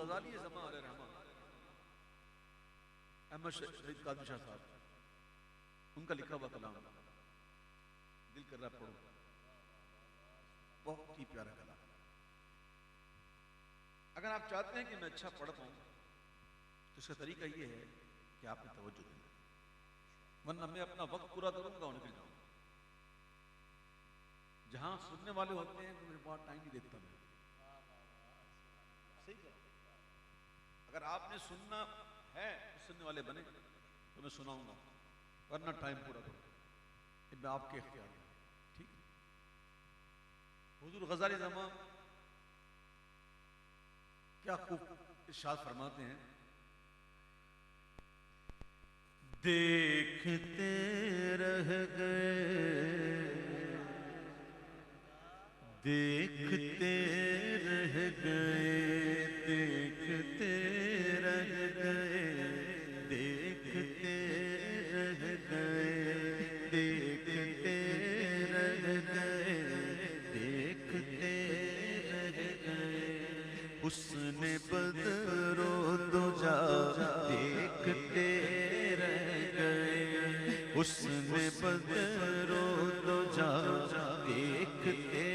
غزالی زمان علیہ رحمہ، احمد شہید قادری شاہ صاحب، ان کا لکھا ہوا کلام دل کر رہا پڑھو، بہت ہی پیارا کلام۔ اگر آپ چاہتے ہیں کہ میں اچھا پڑھ پاؤں تو اس کا طریقہ یہ ہے کہ آپ نے توجہ دیں، ورنہ میں اپنا وقت پورا کروں گا اور نکل جاؤں گا۔ جہاں سننے والے ہوتے ہیں تو میرے پاس ٹائم نہیں دیکھتا میں، صحیح ہے۔ اگر آپ نے سننا ہے تو سننے والے بنے تو میں سناؤں گا، ورنہ ٹائم پورا کروں، یہ میں آپ کے اختیار میں، ٹھیک ہے۔ حضور غزالی زمان کیا خوب ارشاد فرماتے ہیں، دیکھتے رہ گئے، دیکھتے رہ گئے، دیکھتے رہ گئے، دیکھتے رہ گئے، دیکھتے رہ گئے، دیکھتے رہ گئے، حسن بدر و دجا دیکھتے رہ گئے، حسن بدر و دجا دیکھتے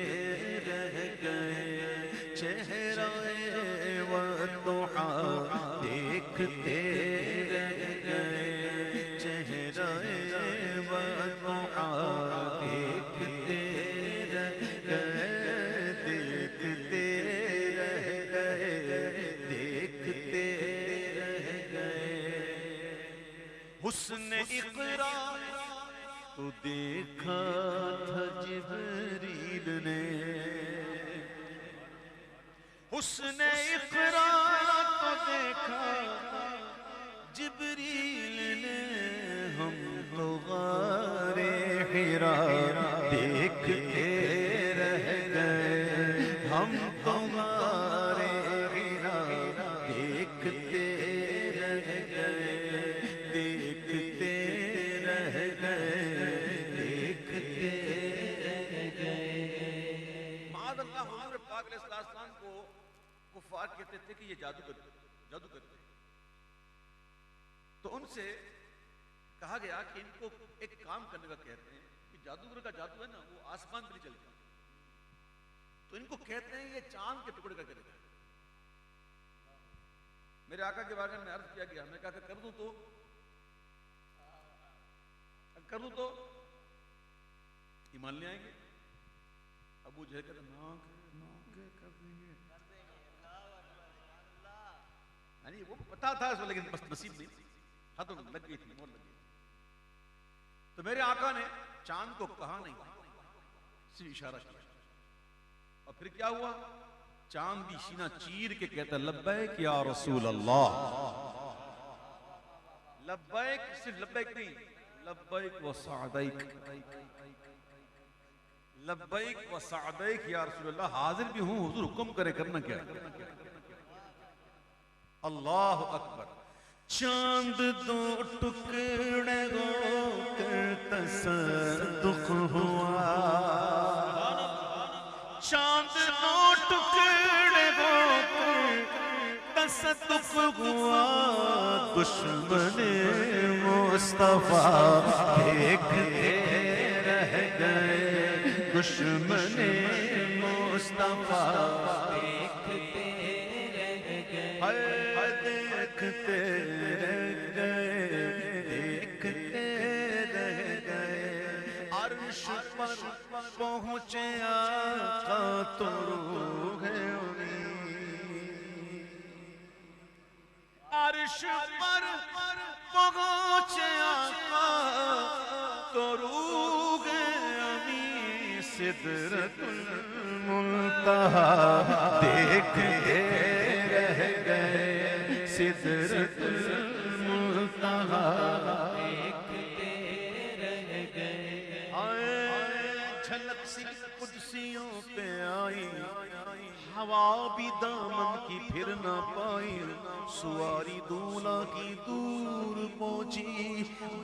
رہ گئے، چہرہ والضحا دیکھتے رہ گئے، چہرہ والضحا دیکھتے رہ گئے، دیکھتے رہ گئے، دیکھتے رہ گئے، حسن اقرا تو دیکھا تھا جبریل نے، حسن اقرا تو دیکھا جبریل نے، ہم تو غار حرا دیکھتے رہ گئے، ہم تو غار حرا دیکھتے رہ گئے، دیکھتے رہ گئے، دیکھتے رہ گئے۔ معاذ اللہ، حضور پاک علیہ السلام کو کفار کہتے تھے کہ یہ جادو کرتے ہیں، تو ان سے کہا گیا کہ ان کو ایک کام کرنے کا کہتے ہیں کہ جادوگر کا جادو ہے نا وہ آسمان پہ نہیں چلتا، تو ان کو کہتے ہیں یہ چاند کے ٹکڑے کا کرے گا۔ میرے آقا کے بارے میں عرض کیا گیا، میں کہا کہ کر دوں تو ایمان لے آئیں گے؟ ابو جہل کہتا نہ کر دیں گے، یعنی وہ پتا تھا اس کو، لیکن بس نصیب نہیں تھی، ختم لگ گئی تھی، مور لگ گئی۔ تو میرے آقا نے چاند کو کہا نہیں، صرف اشارہ کیا، اور پھر کیا ہوا؟ چاند بھی سینہ چیر کے کہتا لبیک یا رسول اللہ، لبیک، صرف لبیک نہیں، لبیک و سعدیک، لبیک و سعدیک یا رسول اللہ، حاضر بھی ہوں حضور، حکم کرے کرنا کیا ہے؟ اللہ اکبر۔ چاند دو ٹکڑے ہو کر تصدق ہوا، چاند دو ٹکڑے ہو کر تصدق ہوا، دشمن مصطفیٰ دیکھتے رہ گئے، دشمن مصطفیٰ دیکھتے رہ گئے، دیکھتے رہ گئے، دیکھتے رہ گئے، عرش پر پہنچے آقا تو روح امین، عرش پر پہنچے آقا تو روح امین، سدرۃ المنتہا دیکھتے رہ گئے، سدرۃ المنتہا دیکھتے رہ گئے، جھلک سی قدسیوں پہ آئی، ہوا بھی دامن کی پھر نہ پائی، سواری دولہا کی دور پہنچی،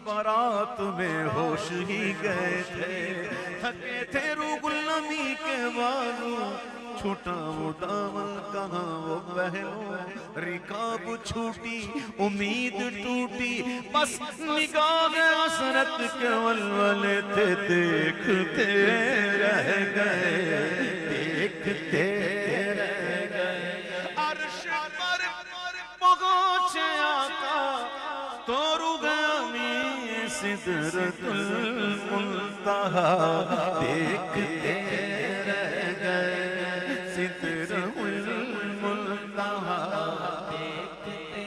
بارات میں ہوش ہی گئے تھے، تھکے تھے روح النبی کے بازو، چھوٹا وہ دامن کہاں وہ پہلو رکاب چھوٹی امید ٹوٹی بس نگاہ حسرت کے ولولے تھے دیکھتے رہ گئے دیکھتے رہ گئے عرش پر پہنچے آقا تو رک گیا سدرۃ المنتہا دیکھتے رہ گئے سدرۃ المنتہا دیکھتے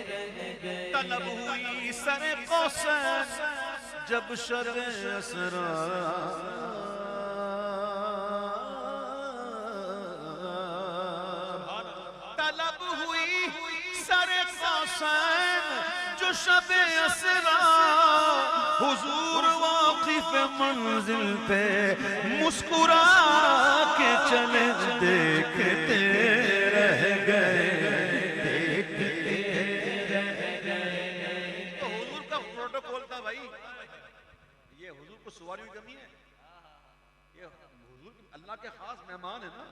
رہ گئے طلب ہوئی سر قوسین جب شب اسرار طلب ہوئی سر قوسین جو شب اسرار حضور واقف منزل پہ مسکرا کے چلے دیکھتے رہ گئے دیکھتے رہ گئے تو حضور کا پروٹوکول تھا بھائی یہ حضور کو سواریوں کی کمی ہے یہ حضور اللہ کے خاص مہمان ہیں نا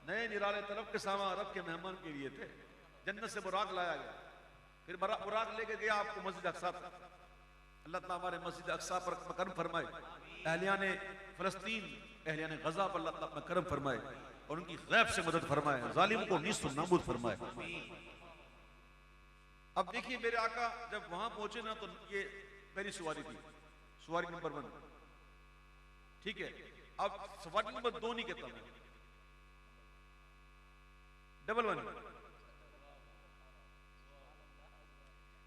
نئے نرالے طرف کے سامان عرب کے مہمان کے لیے تھے جنت سے براق لایا گیا پھر براق لے کے گیا آپ کو مسجد اقصی اللہ تعالیٰ ہمارے مسجد اقصی پر کرم فرمائے اہلیان فلسطین اہلیان غزہ پر اللہ تعالیٰ کرم فرمائے اور ان کی غیب سے مدد فرمائے ظالم کو نیست و نابود فرمائے اب دیکھیے میرے آقا جب وہاں پہنچے نا تو یہ پہلی سواری تھی سواری نمبر 1 ٹھیک ہے اب سواری نمبر 2 نہیں کہتا میں ڈبل 1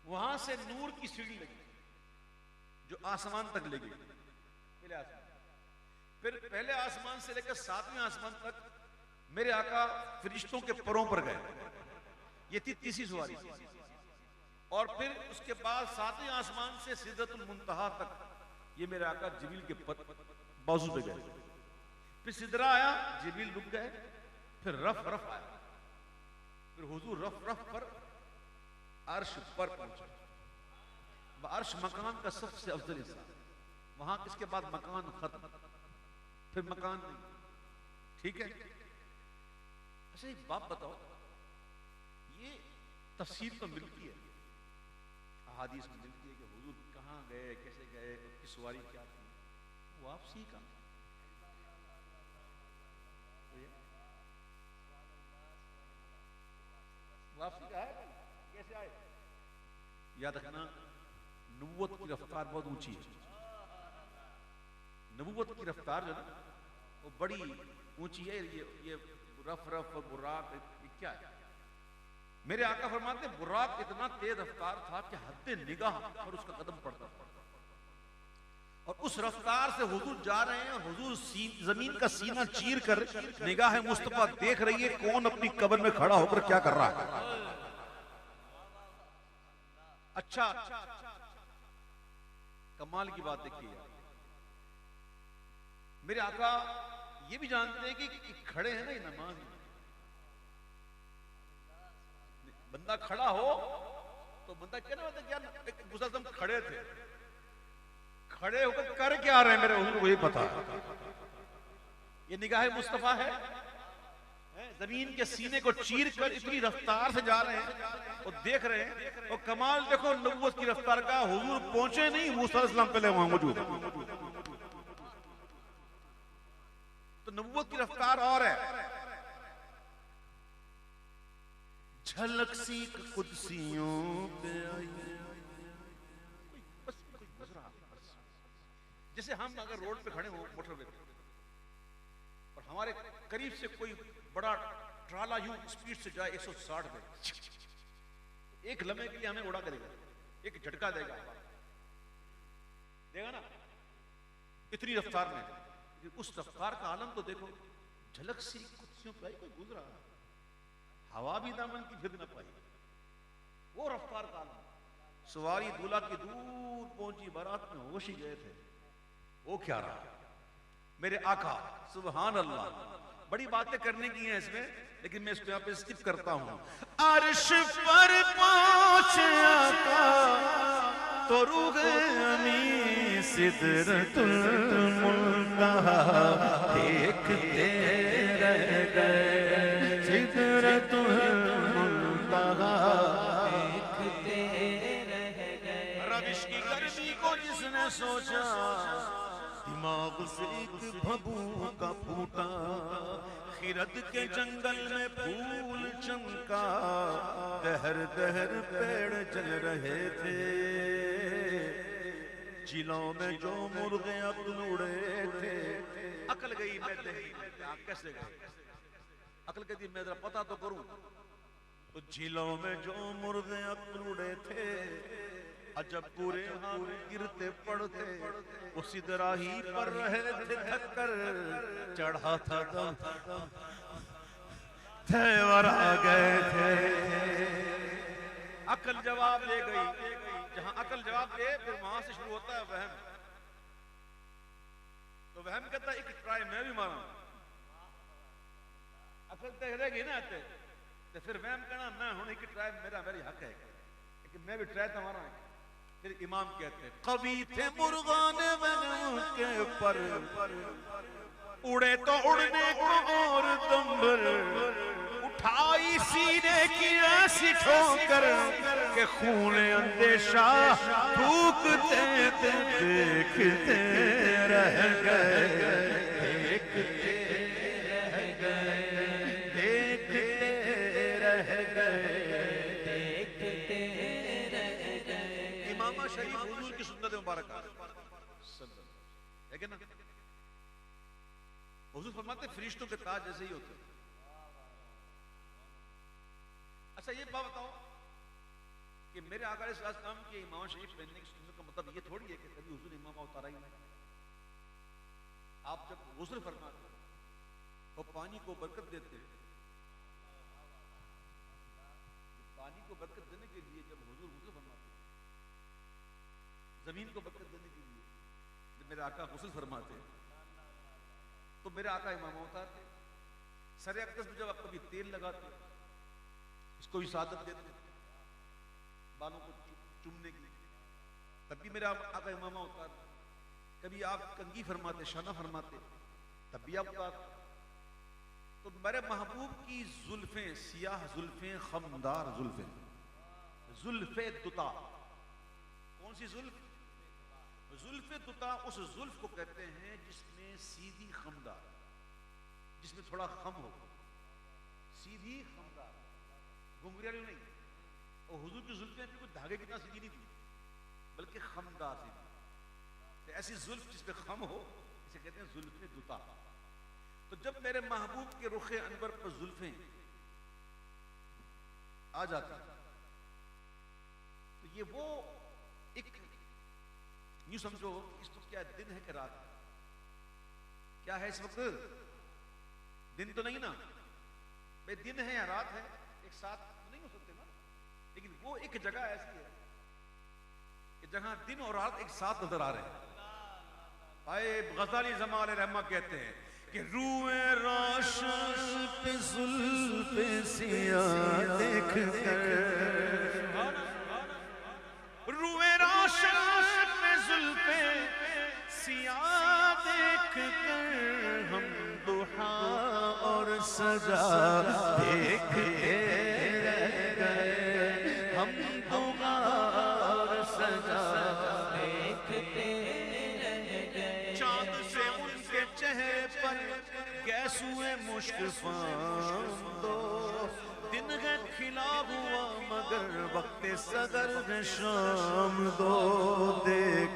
وہاں سے نور کی سیڑھی لگی جو آسمان تک لے گئی پھر پہلے آسمان سے لے کر 7ویں آسمان تک میرے آقا فرشتوں کے پروں پر گئے یہ تھی تیسری سواری اور پھر اس کے بعد 7ویں آسمان سے سدرۃ المنتہا تک یہ میرے آقا جبریل کے بازو پہ گئے پھر سدرہ آیا جبریل رک گئے پھر رف آیا پھر حضور رف پر عرش پر پہنچا عرش مکان کا سب سے افضل حصہ وہاں اس کے بعد مکان ختم پھر مکان نہیں ٹھیک ہے اچھا ایک بات بتاؤ یہ تفسیر تو ملتی ہے احادیث میں ملتی ہے کہ حضور کہاں گئے کیسے گئے ان کی سواری کیا تھی واپسی کا واپسی کا ہے کیسے آئے یاد رکھنا نبوت کی رفتار بہت اونچی ہے نبوت کی رفتار جو ہے وہ بڑی اونچی ہے یہ رف اور براق یہ کیا ہے میرے آقا فرماتے ہیں براق اتنا تیز رفتار تھا کہ حد نگاہ پر اس کا قدم پڑتا اور اس رفتار سے حضور جا رہے ہیں حضور زمین کا سینہ چیر کر نگاہ مصطفیٰ دیکھ رہی ہے کون اپنی قبر میں کھڑا ہو کر کیا کر رہا ہے اچھا کمال کی بات دیکھیے میرے آقا یہ بھی جانتے ہیں کہ کھڑے ہیں نا یہ نماز بندہ کھڑا ہو تو بندہ کہنا ہوتا ہے کیا مسلم کھڑے تھے کھڑے ہو کر کیا رہے ہیں میرے حضور کو یہ پتا یہ نگاہ مصطفیٰ ہے زمین کے سینے کو چیر کر اتنی رفتار سے جا رہے ہیں اور دیکھ رہے ہیں اور کمال دیکھو نبوت کی رفتار کا حضور پہنچے نہیں موسیٰ علیہ السلام پہلے وہاں موجود تو نبوت کی رفتار اور ہے جھلک سی قدسیوں پہ آئی جیسے ہم اگر روڈ پہ کھڑے ہوں موٹر وے اور ہمارے قریب سے کوئی بڑا ٹرالا یوں سپیڈ سے جائے 160 پہ ایک لمحے کے لیے ہمیں اڑا کرے گا ایک جھٹکا دے گا نا اتنی رفتار میں اس رفتار کا عالم تو دیکھو جھلک سی قدسیوں پہ کوئی گزرا ہوا بھی دامن کی پھر نہ پائی وہ رفتار کا عالم سواری دولہا کی دور پہنچی بارات میں ہوش ہی گئے تھے وہ کیا رہا میرے آقا سبحان اللہ بڑی باتیں کرنے کی ہیں اس میں لیکن میں اس کو یہاں پہ سکپ کرتا ہوں عرش پر پہنچ آقا تو روح امی سدرۃ المنتہا دیکھتے رہ گئے سوچا دماغ سے ایک بھبو کا پھوٹا خرد کے جنگل میں پھول چمکا دہر دہر پیڑ جل رہے تھے جیلوں میں جو مرغے عقل اڑے تھے عقل گئی میں نہیں کیسے گئی عقل کہتی میں ذرا پتا تو کروں تو جھیلوں میں جو مرغے عقل اڑے تھے عجب پورے ہاتھ گرتے پڑتے اسی طرح ہی پر رہے تھے تھک کر چڑھا تھا دم تھے ور آ گئے تھے عقل جواب دے گئی جہاں عقل جواب دے پھر وہاں سے شروع ہوتا ہے وہم تو وہم کہتا ہے ایک ٹرائی میں بھی مارا عقل تے رہ گئی نا آتے تو پھر وہم کہنا میں ہوں ایک ٹرائی میری حق ہے کہ میں بھی ٹرائی تمہارا ہے پھر امام کہتے ہیں قوی تھے مرغان وہم کے پر اڑے تو اڑنے کو اور دمبر اٹھائی سینے کی ایسی ٹھوکر کہ خون اندیشہ تھوکتے تھے دیکھتے رہ گئے دیکھتے رہ گئے دیکھتے رہ گئے دیکھتے رہ گئے امامہ شریف حضور کی سنت مبارکہ ہے کہ نا حضور فرماتے فرشتوں کے تاج جیسے ہی ہوتے ہیں اچھا یہ بات بتاؤ کہ میرے آقا علیہ السلام کے امام شریف پہننے کی سنت کا مطلب یہ تھوڑی ہے کہ کبھی حضور امامہ اتارا ہی نہیں آپ جب غسل فرماتے اور پانی کو برکت دیتے پانی کو برکت دینے کے لیے جب حضور غسل فرماتے زمین کو برکت دینے کے لیے جب میرے آقا غسل فرماتے تو میرے آقا امامہ اتارتے سر اقدس میں جب آپ کبھی تیل لگاتے اس کو بھی سعادت دیتے بالوں کو چومنے کی تب بھی میرے آقا امامہ اتارتے کبھی آپ کنگھی فرماتے شانہ فرماتے تب بھی آپ اتارتے تو میرے محبوب کی زلفیں سیاہ زلفیں خمدار زلفیں زلف دتا کون سی زلف زلف دتا اس زلف کو کہتے ہیں جس میں سیدھی خمدار جس میں تھوڑا خم ہو سیدھی خمدار گھنگریاں نہیں اور حضور کی زلفیں بھی کوئی دھاگے کتنا سیدھی نہیں تھی بلکہ خمدار سیدھی ایسی زلف جس پہ خم ہو اسے کہتے ہیں زلف دتا تو جب میرے محبوب کے رخ انور پر زلفیں آ جاتی تو یہ وہ ایک یوں سمجھو اس وقت کیا دن ہے کہ رات کیا ہے اس وقت دن تو نہیں نا بے دن ہے یا رات ہے ایک ساتھ نہیں ہو سکتے نا لیکن وہ ایک جگہ ایسی ہے کہ جہاں دن اور رات ایک ساتھ نظر آ رہے ہیں آئے غزالی زمان رحمہ کہتے ہیں کہ روئے راشن پہ زلف سیاہ دیکھ کر روئے راشن پہ زلف سیاہ دیکھ کر ہم دحا اور سجا دیکھتے رہ گئے ہم دحا اور سجا دیکھتے رہ گئے چاند سے ان کے چہرے پر گیسوئے مشک فاندو دن ہے کھلا ہوا مگر وقت صدر شام دو دیکھ